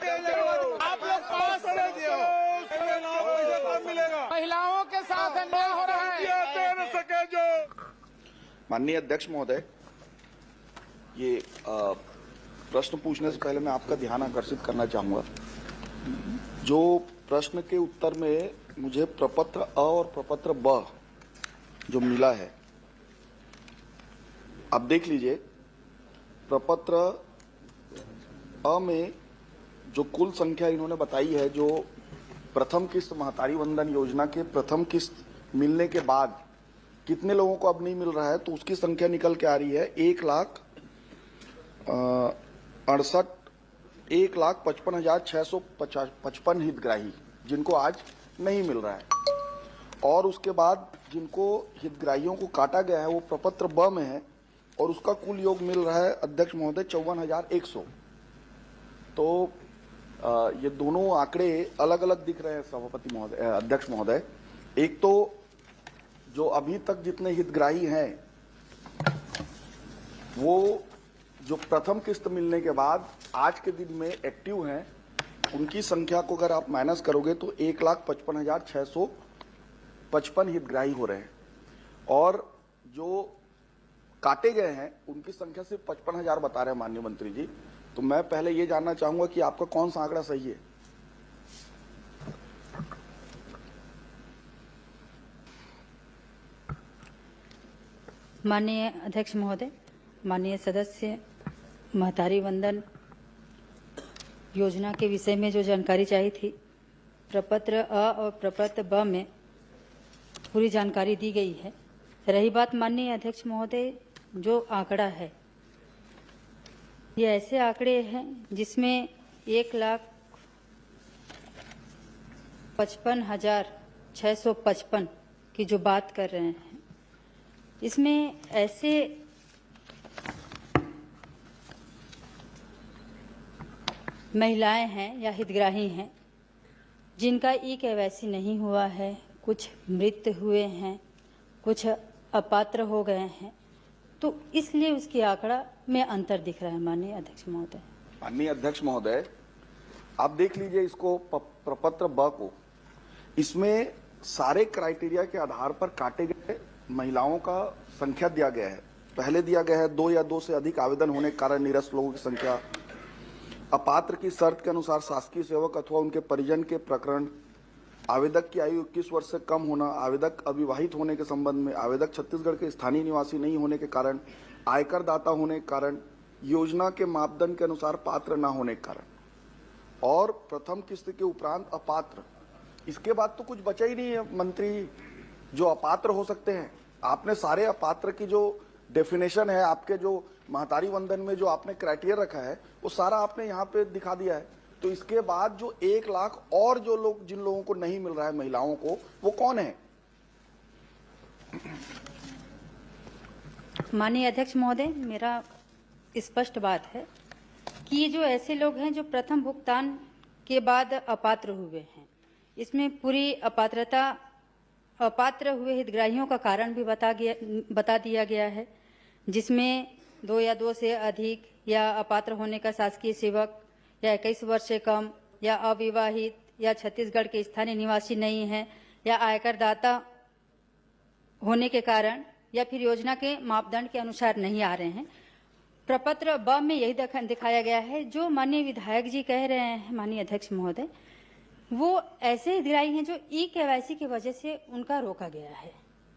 आप लोग पास मिलेगा, महिलाओं के साथ अन्याय हो रहा है। माननीय अध्यक्ष महोदय, ये प्रश्न पूछने से पहले मैं आपका ध्यान आकर्षित करना चाहूंगा। जो प्रश्न के उत्तर में मुझे प्रपत्र अ और प्रपत्र ब जो मिला है, आप देख लीजिए। प्रपत्र अ में जो कुल संख्या इन्होंने बताई है, जो प्रथम किस्त महतारी वंदन योजना के प्रथम किस्त मिलने के बाद कितने लोगों को अब नहीं मिल रहा है, तो उसकी संख्या निकल के आ रही है 1,55,655 हितग्राही जिनको आज नहीं मिल रहा है। और उसके बाद जिनको हितग्राहियों को काटा गया है वो प्रपत्र ब में है और उसका कुल योग मिल रहा है अध्यक्ष महोदय 54,100। तो ये दोनों आंकड़े अलग अलग दिख रहे हैं सभापति महोदय, अध्यक्ष महोदय। एक तो जो अभी तक जितने हितग्राही हैं वो जो प्रथम किस्त मिलने के बाद आज के दिन में एक्टिव हैं, उनकी संख्या को अगर आप माइनस करोगे तो 1,55,655 हितग्राही हो रहे हैं। और जो काटे गए हैं उनकी संख्या सिर्फ 55,000 बता रहे हैं माननीय मंत्री जी। तो मैं पहले ये जानना चाहूंगा कि आपका कौन सा आंकड़ा सही है। माननीय अध्यक्ष महोदय, माननीय सदस्य, महतारी वंदन योजना के विषय में जो जानकारी चाहिए थी, प्रपत्र अ और प्रपत्र ब में पूरी जानकारी दी गई है। रही बात माननीय अध्यक्ष महोदय, जो आंकड़ा है ये ऐसे आंकड़े हैं जिसमें 1,55,655 की जो बात कर रहे हैं, इसमें ऐसे महिलाएं हैं या हितग्राही हैं जिनका ई-केवाईसी नहीं हुआ है, कुछ मृत हुए हैं, कुछ अपात्र हो गए हैं, तो इसलिए उसकी आंकड़ा में अंतर दिख रहा है माननीय अध्यक्ष महोदय। माननीय अध्यक्ष महोदय, आप देख लीजिए इसको प्रपत्र ब को, इसमें सारे क्राइटेरिया के आधार पर काटे गए महिलाओं का संख्या दिया गया है। पहले दिया गया है 2 या 2 से अधिक आवेदन होने के कारण निरस्त लोगों की संख्या, अपात्र की शर्त के अनुसार शासकीय सेवक अथवा उनके परिजन के प्रकरण, आवेदक की आयु 21 वर्ष से कम होना, आवेदक अविवाहित होने के संबंध में, आवेदक छत्तीसगढ़ के स्थानीय निवासी नहीं होने के कारण, आयकर दाता होने के कारण, योजना के मापदंड के अनुसार पात्र न होने के कारण, और प्रथम किस्त के उपरांत अपात्र। इसके बाद तो कुछ बचा ही नहीं है मंत्री, जो अपात्र हो सकते हैं। आपने सारे अपात्र की जो डेफिनेशन है, आपके जो महतारी वंदन में जो आपने क्राइटेरिया रखा है, वो सारा आपने यहाँ पे दिखा दिया है। तो इसके बाद जो 1 लाख और जो लोग, जिन लोगों को नहीं मिल रहा है महिलाओं को, वो कौन है? माननीय अध्यक्ष महोदय, मेरा स्पष्ट बात है कि ये जो ऐसे लोग हैं जो प्रथम भुगतान के बाद अपात्र हुए हैं, इसमें पूरी अपात्र हुए हितग्राहियों का कारण भी बता दिया गया है, जिसमें 2 या 2 से अधिक या अपात्र होने का शासकीय सेवक या 21 वर्ष से कम या अविवाहित या छत्तीसगढ़ के स्थानीय निवासी नहीं है या आयकर दाता होने के कारण या फिर योजना के मापदंड के अनुसार नहीं आ रहे हैं। प्रपत्र ब में यही दिखाया गया है। जो माननीय विधायक जी कह रहे हैं माननीय अध्यक्ष महोदय, वो ऐसे हितग्राही हैं जो ई-केवाईसी की वजह से उनका रोका गया है,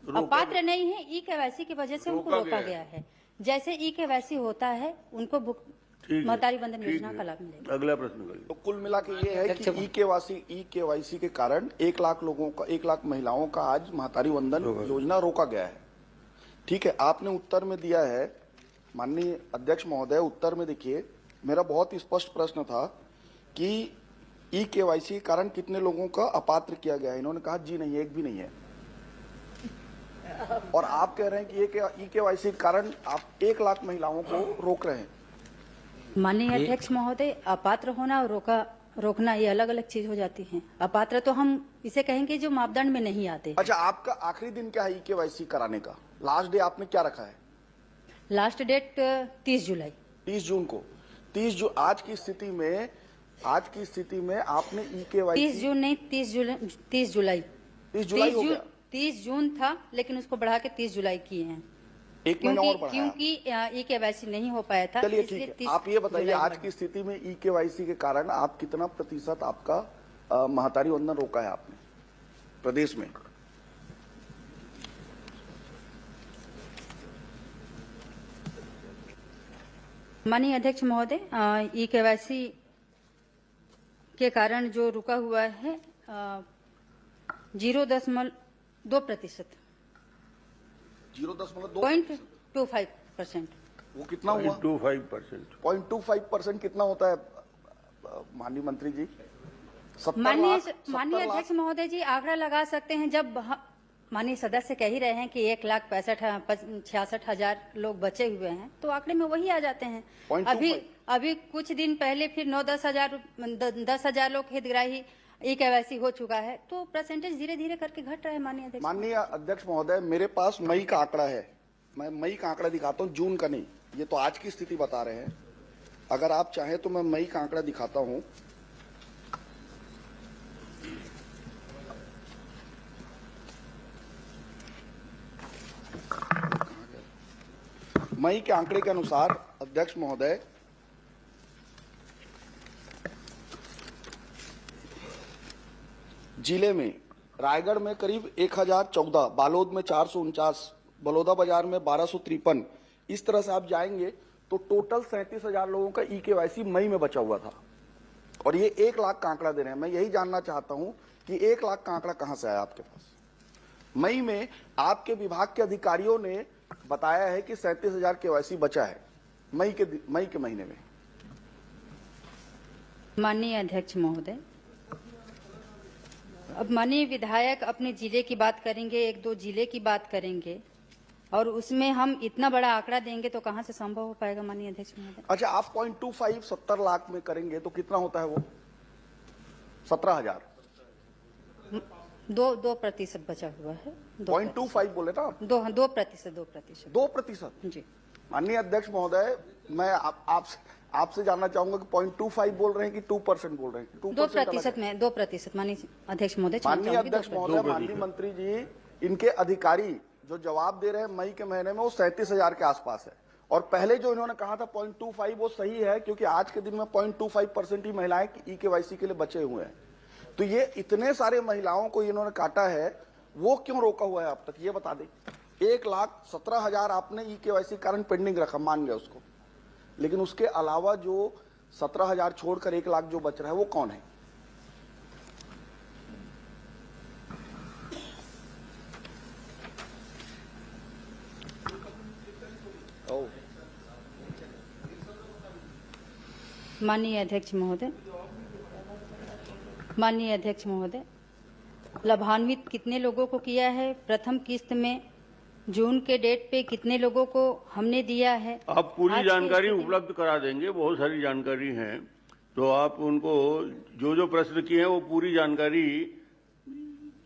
अपात्र नहीं है, ई-केवाईसी की वजह से उनको रोका गया है। जैसे ई-केवाईसी होता है उनको महतारी वंदन योजना का लाभ मिलेगा। अगला प्रश्न करिए। तो कुल मिला के ये है कि ई-केवाईसी के कारण 1 लाख लोगों का, 1 लाख महिलाओं का आज महतारी वंदन योजना रोका गया है। ठीक है, आपने उत्तर में दिया है माननीय अध्यक्ष महोदय। उत्तर में देखिए, मेरा बहुत स्पष्ट प्रश्न था कि ई-केवाईसी के कारण कितने लोगों का अपात्र किया गया है। इन्होंने कहा जी नहीं, एक भी नहीं है। और आप कह रहे हैं कि ई-केवाईसी के कारण आप 1 लाख महिलाओं को रोक रहे हैं। माननीय अध्यक्ष महोदय, अपात्र होना और रोकना ये अलग अलग चीज हो जाती है। अपात्र तो हम इसे कहेंगे जो मापदंड में नहीं आते। अच्छा, आपका आखिरी दिन क्या है ई-केवाईसी कराने का? लास्ट डे आपने क्या रखा है? लास्ट डेट 30 जुलाई, 30 जून को। 30 जून आज की स्थिति में आज की स्थिति में आपने ई-केवाईसी 30 जून नहीं, 30 जुलाई 30 जुलाई हो गया, 30 जून था, लेकिन उसको बढ़ा के 30 जुलाई किए हैं, एक महीना और बढ़ाया। क्योंकि ई-केवाईसी नहीं हो पाया था। चलिए इसलिए ठीक है, 30 आप ये बताइए जुलाई आज की स्थिति में ई-केवाईसी के कारण आप कितना प्रतिशत आपका महतारी वंदन रोका है आपने प्रदेश में? माननीय अध्यक्ष महोदय, ई-केवाईसी के कारण जो रुका हुआ है 0.2%, 0.2%। 0.25%। वो कितना हुआ? 0.25%। 0.25% कितना होता है माननीय मंत्री जी? 70 माननीय लाख, 70 लाख। अध्यक्ष महोदय जी, आंकड़ा लगा सकते हैं। जब माननीय सदस्य कह ही रहे हैं कि 1,66,000 लोग बचे हुए हैं, तो आंकड़े में वही आ जाते हैं। 0.25। अभी कुछ दिन पहले फिर 9-10 हजार लोग हितग्राही ई-केवाईसी हो चुका है, तो परसेंटेज धीरे धीरे करके घट रहा है। माननीय अध्यक्ष महोदय, मेरे पास मई का आंकड़ा है, मैं मई का आंकड़ा दिखाता हूँ, जून का नहीं। ये तो आज की स्थिति बता रहे हैं, अगर आप चाहें तो मैं मई का आंकड़ा दिखाता हूँ। मई के आंकड़े के अनुसार अध्यक्ष महोदय, जिले में रायगढ़ में करीब 1014, बालोद में 449, बलौदा बाजार में 1253, इस तरह से आप जाएंगे तो टोटल 37,000 लोगों का ई-केवाईसी मई में बचा हुआ था। और ये 1 लाख का आंकड़ा दे रहे हैं। मैं यही जानना चाहता हूं कि 1 लाख का आंकड़ा कहां से आया आपके पास? मई में आपके विभाग के अधिकारियों ने बताया है कि 37,000 केवाईसी बचा है मई के महीने में। माननीय अध्यक्ष महोदय, अब माननीय विधायक अपने जिले की बात करेंगे, 1-2 जिले की बात करेंगे, और उसमें हम इतना बड़ा आंकड़ा देंगे तो कहां से संभव हो पाएगा माननीय अध्यक्ष महोदय? अच्छा, आप 0.25 70 लाख में करेंगे तो कितना होता है वो? 17,000। 2% बचा हुआ है। 0.25 बोले ना आप? 2%। 2%। जी माननीय अध्यक्ष महोदय, मैं आपसे जानना चाहूंगा कि 0.25 बोल रहे हैं कि 2% बोल रहे हैं? 2% में 2%। माननीय अध्यक्ष महोदय, माननीय अध्यक्ष महोदय, माननीय मंत्री जी, इनके अधिकारी जो जवाब दे रहे हैं मई के महीने में वो 37,000 के आसपास है। और पहले जो इन्होंने कहा था 0.25 वो सही है, क्योंकि आज के दिन में 0.25% ही महिलाएं ई-केवाईसी के लिए बचे हुए हैं। तो ये इतने सारे महिलाओं को इन्होंने काटा है, वो क्यों रोका हुआ है अब तक, ये बता दें। 1,17,000 आपने ई-केवाईसी कारण पेंडिंग रखा, मान गया उसको, लेकिन उसके अलावा जो 17,000 छोड़कर 1 लाख जो बच रहा है वो कौन है? माननीय अध्यक्ष महोदय, लाभान्वित कितने लोगों को किया है? प्रथम किस्त में जून के डेट पे कितने लोगों को हमने दिया है? आप पूरी जानकारी उपलब्ध करा देंगे, बहुत सारी जानकारी है, तो आप उनको जो प्रश्न किए हैं वो पूरी जानकारी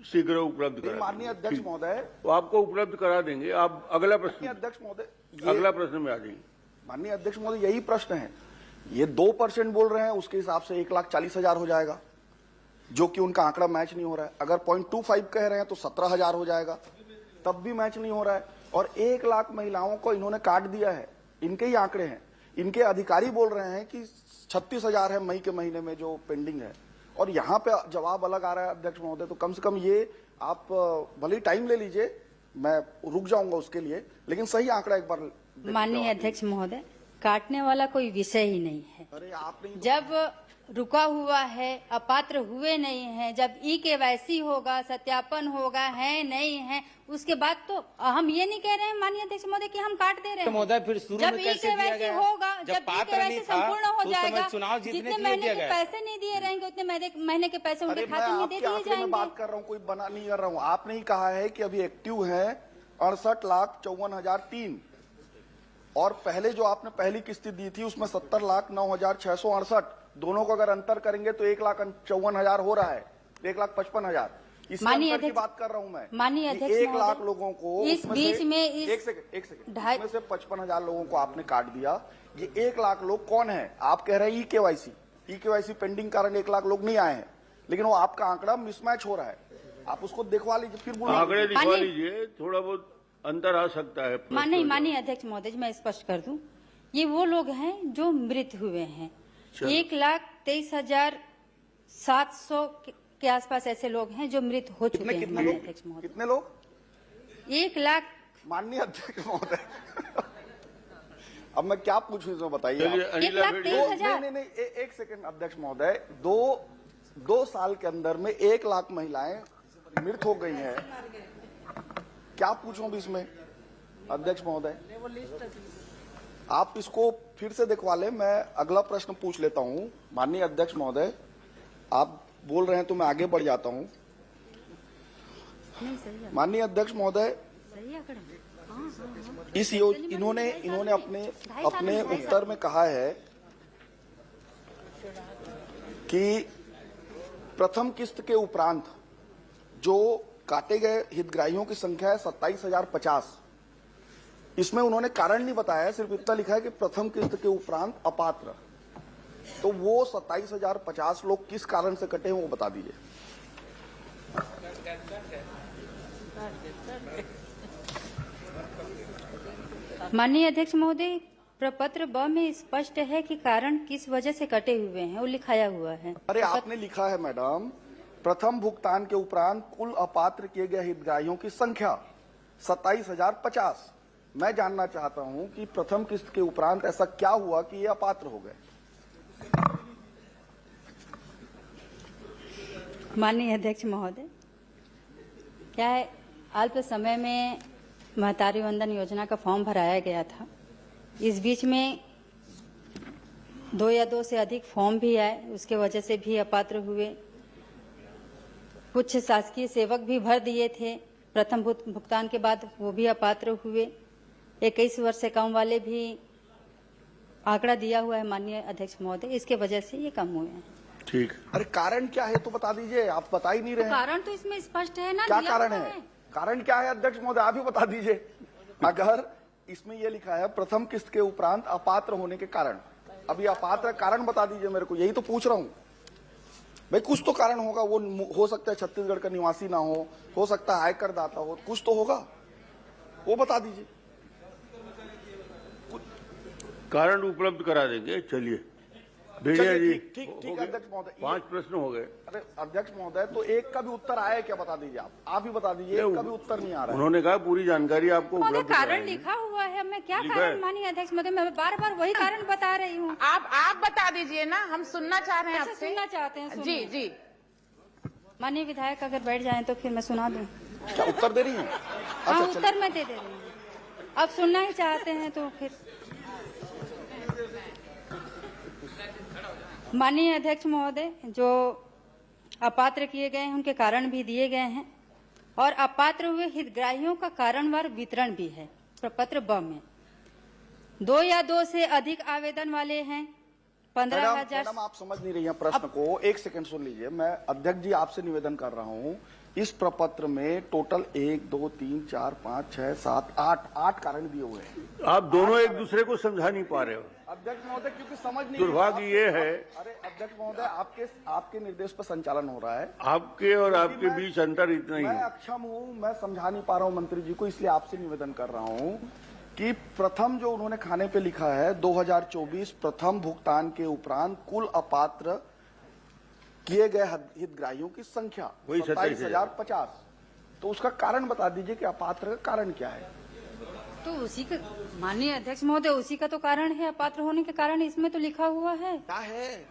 शीघ्र उपलब्ध करा। माननीय अध्यक्ष महोदय, तो आपको उपलब्ध करा देंगे। आप अगला प्रश्न, अध्यक्ष महोदय, अगला प्रश्न में आ जाएंगे। माननीय अध्यक्ष महोदय, यही प्रश्न है। ये 2% बोल रहे हैं, उसके हिसाब से 1,40,000 हो जाएगा, जो कि उनका आंकड़ा मैच नहीं हो रहा है। अगर 0.25 कह रहे हैं तो 17,000 हो जाएगा, तब भी मैच नहीं हो रहा है। और 1 लाख महिलाओं को इन्होंने काट दिया है, इनके ही आंकड़े हैं। इनके अधिकारी बोल रहे हैं कि 36,000 है मई के महीने में जो पेंडिंग है, और यहाँ पे जवाब अलग आ रहा है। अध्यक्ष महोदय, तो कम से कम ये आप भले टाइम ले लीजिए, मैं रुक जाऊंगा उसके लिए, लेकिन सही आंकड़ा एक बार। माननीय अध्यक्ष महोदय, काटने वाला कोई विषय ही नहीं है। अरे आपने जब रुका हुआ है, अपात्र हुए नहीं है, जब ई-केवाईसी होगा, सत्यापन होगा, है नहीं है, उसके बाद तो हम ये नहीं कह रहे हैं माननीय अध्यक्ष महोदय कि हम काट दे रहे हैं। महोदय, फिर शुरू जब में कैसे दिया गया? होगा, जब जब पात्र नहीं था, संपूर्ण हो तो जाएगा, चुनाव जीतने जितने के लिए महीने दिया के गया। पैसे नहीं दिए रहेंगे उतने महीने के पैसे उनके अरे मैं खाते में दे आपके दिए आंकड़े में जाएंगे। बात कर रहा हूँ, कोई बना नहीं कर रहा हूँ। आपने ही कहा है कि अभी एक्टिव है 68,54,003, और पहले जो आपने पहली किस्त दी थी उसमें 70,09,668, दोनों को अगर अंतर करेंगे तो 1,54,000 हो रहा है, 1,55,000। इस अंतर की बात कर रहा हूं मैं। माननीय अध्यक्ष, 1 लाख लोगों को इस बीच में एक सेकंड इसमें से 55,000 लोगों को आपने काट दिया। ये 1 लाख लोग कौन है? आप कह रहे हैं ई-केवाईसी, ई-केवाईसी पेंडिंग कारण 1 लाख लोग नहीं आए हैं, लेकिन वो आपका आंकड़ा मिसमैच हो रहा है। आप उसको दिखवा लीजिए, फिर बोलिए। आंकड़े दिखवा लीजिए, थोड़ा बहुत अंतर आ सकता है। माननीय अध्यक्ष महोदय जी, मैं स्पष्ट कर दूं, ये वो लोग हैं जो मृत हुए हैं। 1,23,700 के आसपास ऐसे लोग हैं जो मृत हो चुके हैं। माननीय अध्यक्ष महोदय, कितने लोग? 1 लाख। माननीय अध्यक्ष महोदय, अब मैं क्या पूछूं इसमें बताइए। चलिए, आप। अनिला भेड़िया। 1,23,000। नहीं, एक सेकंड अध्यक्ष महोदय, दो साल के अंदर में 1 लाख महिलाएं मृत हो गई हैं। क्या पूछूं अभी इसमें अध्यक्ष महोदय? आप इसको फिर से दिखवा लें। मैं अगला प्रश्न पूछ लेता हूं। माननीय अध्यक्ष महोदय, आप बोल रहे हैं तो मैं आगे बढ़ जाता हूं। माननीय अध्यक्ष महोदय, इस इन्होंने अपने उत्तर में कहा है कि प्रथम किस्त के उपरांत जो काटे गए हितग्राहियों की संख्या है 27,050। इसमें उन्होंने कारण नहीं बताया है, सिर्फ इतना लिखा है कि प्रथम किस्त के उपरांत अपात्र। तो वो 27,050 लोग किस कारण से कटे हैं वो बता दीजिए। माननीय अध्यक्ष महोदय, प्रपत्र ब में स्पष्ट है कि कारण किस वजह से कटे हुए हैं, वो लिखाया हुआ है। अरे आपने लिखा है मैडम, प्रथम भुगतान के उपरांत कुल अपात्र किए गए हितग्राहियों की संख्या 27,050। मैं जानना चाहता हूं कि प्रथम किस्त के उपरांत ऐसा क्या हुआ कि ये अपात्र हो गए। माननीय अध्यक्ष महोदय, क्या है, अल्प समय में महतारी वंदन योजना का फॉर्म भराया गया था। इस बीच में 2 या 2 से अधिक फॉर्म भी आए, उसके वजह से भी अपात्र हुए। कुछ शासकीय सेवक भी भर दिए थे प्रथम भुगतान के बाद, वो भी अपात्र हुए। 21 वर्ष से कम वाले भी आंकड़ा दिया हुआ है माननीय अध्यक्ष महोदय, इसके वजह से ये कम हुए हैं। ठीक। अरे कारण क्या है तो बता दीजिए, आप बता ही नहीं रहे हैं। कारण तो इसमें स्पष्ट है ना। क्या कारण है? कारण क्या है अध्यक्ष महोदय, आप ही बता दीजिए। अगर इसमें यह लिखा है प्रथम किस्त के उपरांत अपात्र होने के कारण, अब ये अपात्र कारण बता दीजिए मेरे को, यही तो पूछ रहा हूं भाई। कुछ तो कारण होगा, वो हो सकता है छत्तीसगढ़ का निवासी ना हो सकता है आयकर दाता हो, कुछ तो होगा, वो बता दीजिए। कारण उपलब्ध करा देंगे। चलिए भेड़िया जी, ठीक अध्यक्ष महोदय, 5 प्रश्न हो गए। अरे अध्यक्ष महोदय, तो एक का भी उत्तर आया है क्या बता दीजिए। आप ही बता दीजिए, एक का भी उत्तर नहीं आ रहा है। उन्होंने कहा पूरी जानकारी आपको उपलब्ध कारण लिखा हुआ है। मैं क्या कारण माननीय अध्यक्ष महोदय, मैं बार बार वही कारण बता रही हूँ। आप बता दीजिए ना, हम सुनना चाह रहे हैं आपसे। सुनना चाहते हैं? जी जी। माननीय विधायक अगर बैठ जाएं तो फिर मैं सुना दूं। क्या उत्तर दे रही हैं? हाँ, उत्तर मैं दे रही हूँ। अब सुनना ही चाहते हैं तो फिर। माननीय अध्यक्ष महोदय, जो अपात्र किए गए हैं उनके कारण भी दिए गए हैं और अपात्र हुए हितग्राहियों का कारणवार वितरण भी है प्रपत्र ब में। 2 या 2 से अधिक आवेदन वाले हैं 15,000। मैडम आप समझ नहीं रही हैं प्रश्न को, एक सेकंड सुन लीजिए। मैं अध्यक्ष जी आपसे निवेदन कर रहा हूं, इस प्रपत्र में टोटल 1 2 3 4 5 6 7 8 कारण दिए हुए हैं। आप दोनों एक दूसरे को समझा नहीं पा रहे हो अध्यक्ष महोदय, क्योंकि समझ नहीं। दुर्भाग्य ये है। अरे अध्यक्ष महोदय, आपके निर्देश पर संचालन हो रहा है। आपके और आपके बीच अंतर इतना ही मैं है। अक्षम हूं, मैं समझा नहीं पा रहा हूं मंत्री जी को, इसलिए आपसे निवेदन कर रहा हूं कि प्रथम जो उन्होंने खाने पे लिखा है 2024 प्रथम भुगतान के उपरांत कुल अपात्र किए गए हितग्राहियों की संख्या 27,050। तो उसका कारण बता दीजिए कि अपात्र का कारण क्या है। तो उसी का माननीय अध्यक्ष महोदय, उसी का तो कारण है, अपात्र होने के कारण इसमें तो लिखा हुआ है। क्या है?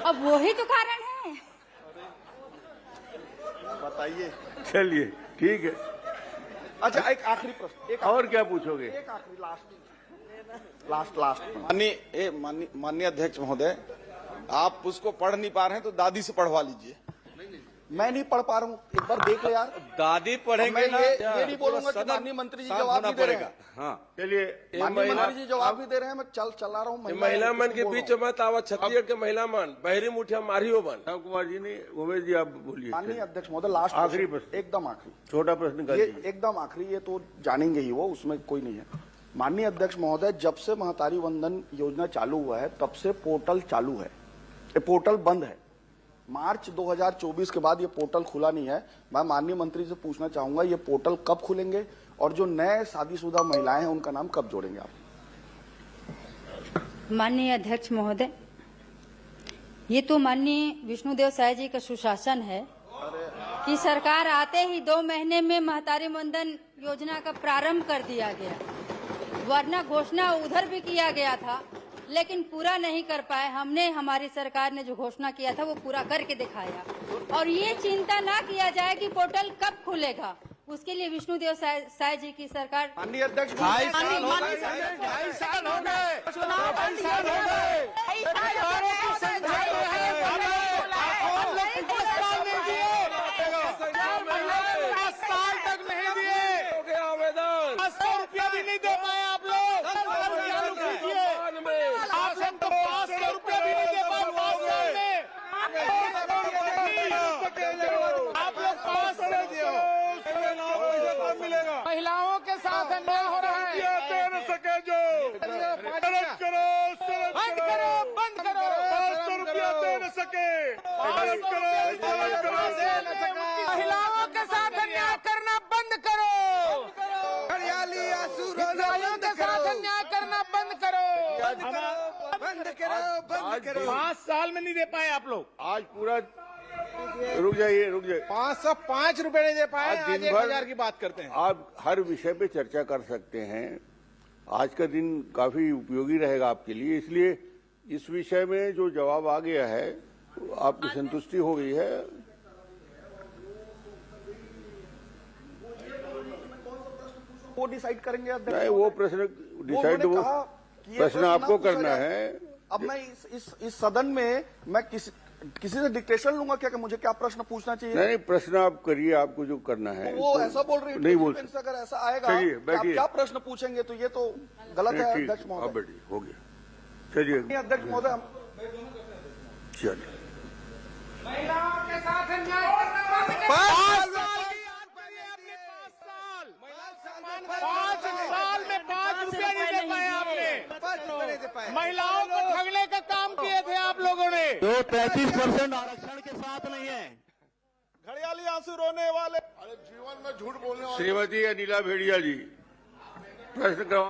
अब वही तो कारण है। बताइए। चलिए ठीक है। अच्छा, एक आखिरी प्रश्न। और क्या पूछोगे? एक आखिरी लास्ट। माननीय अध्यक्ष महोदय, आप उसको पढ़ नहीं पा रहे हैं तो दादी से पढ़वा लीजिए। मैं नहीं पढ़ पा रहा हूँ, एक बार देख ले यार। दादी पढ़ेंगे मैं ना, ये नहीं बोलूंगा कि माननीय मंत्री जी जवाब नहीं दे रहे हैं। हाँ, चलिए, माननीय मंत्री जी जवाब नहीं दे रहे हैं, मैं चला रहा हूँ। महिला मन के बीच में तावा छत्तीसगढ़ के महिला मन बहरी मुठिया मारियो बन। साहब कुमार जी ने, उमेश जी आप बोलिए। माननीय अध्यक्ष महोदय, लास्ट आखिरी प्रश्न, एकदम आखिरी, छोटा प्रश्न कर ये दीजिए। एकदम आखिरी, ये तो जानेंगे ही वो, उसमें कोई नहीं है। माननीय अध्यक्ष महोदय, जब से महतारी वंदन योजना चालू हुआ है तब से पोर्टल चालू है, ये पोर्टल बंद है। मार्च 2024 के बाद ये पोर्टल खुला नहीं है। मैं माननीय मंत्री से पूछना चाहूंगा, ये पोर्टल कब खुलेंगे और जो नए शादीशुदा महिलाएं हैं उनका नाम कब जोड़ेंगे आप? माननीय अध्यक्ष महोदय, ये तो माननीय विष्णुदेव साय जी का सुशासन है कि सरकार आते ही 2 महीने में महतारी वंदन योजना का प्रारंभ कर दिया गया, वरना घोषणा उधर भी किया गया था लेकिन पूरा नहीं कर पाए। हमने, हमारी सरकार ने जो घोषणा किया था वो पूरा करके दिखाया। और ये चिंता ना किया जाए कि पोर्टल कब खुलेगा, उसके लिए विष्णुदेव साय जी की सरकार। माननीय अध्यक्ष, 2.5 साल हो गए। आवेदन 100 रुपया भी नहीं दे पाए आप लोग। आप लोग 500 रुपया भी नहीं दे पाए। आप लोग 500 मिलेगा। महिलाओं के साथ अन्याय हो रहा है। दे न सके जो बंद करो 500 रुपया दे न सके। महिलाओं के साथ अन्याय करना बंद करो। हरियाली आंसू रोना बंद करो। अन्याय करना बंद करो। बंद करो 5 साल में नहीं दे पाए आप लोग। आज पूरा रुक जाइए 505 रुपए नहीं दे पाए। आज आज दिन 1000 की बात करते हैं। आप हर विषय पे चर्चा कर सकते हैं। आज का दिन काफी उपयोगी रहेगा आपके लिए, इसलिए इस विषय में जो जवाब आ गया है आपकी संतुष्टि हो गई है। वो डिसाइड करेंगे अध्यक्ष। नहीं, वो प्रश्न डिसाइड, वो प्रश्न आपको करना है। अब मैं इस सदन में मैं किसी से डिक्टेशन लूंगा क्या कि मुझे क्या प्रश्न पूछना चाहिए? नहीं, प्रश्न आप करिए, आपको जो करना है। वो ऐसा बोल रही है, नहीं बोल, अगर ऐसा आएगा चलिए, कि आप बैठिए। क्या प्रश्न पूछेंगे तो ये तो गलत है ठीक, अध्यक्ष महोदय। आप बैठिए, हो गया, चलिए अध्यक्ष महोदय, चलिए। महिलाओं के साथ अन्याय 5 साल में 5 रुपया नहीं दे पाए आपने। महिलाओं को ठगने का काम किए थे आप लोगों ने। जो 33% आरक्षण के साथ नहीं है। घड़ियाली आंसू रोने वाले। श्रीमती अनिला भेड़िया जी, प्रश्न